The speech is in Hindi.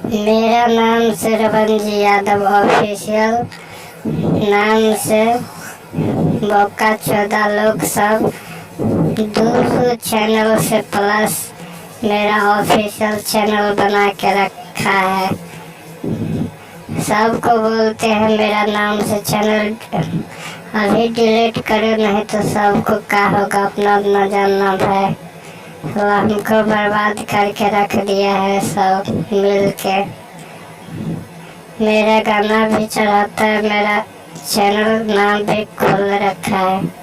मेरा नाम सरवंजी यादव ऑफिशियल, नाम से बोका 14 लोग सब 200 चैनल से प्लस मेरा ऑफिशियल चैनल बना के रखा है। सबको बोलते हैं मेरा नाम से चैनल अभी डिलीट करो, नहीं तो सबको क्या होगा अपना अपना जानना है। तो हमको बर्बाद करके रख दिया है सब मिल के। मेरा गाना भी चढ़ाता है, मेरा चैनल नाम भी खोल रखा है।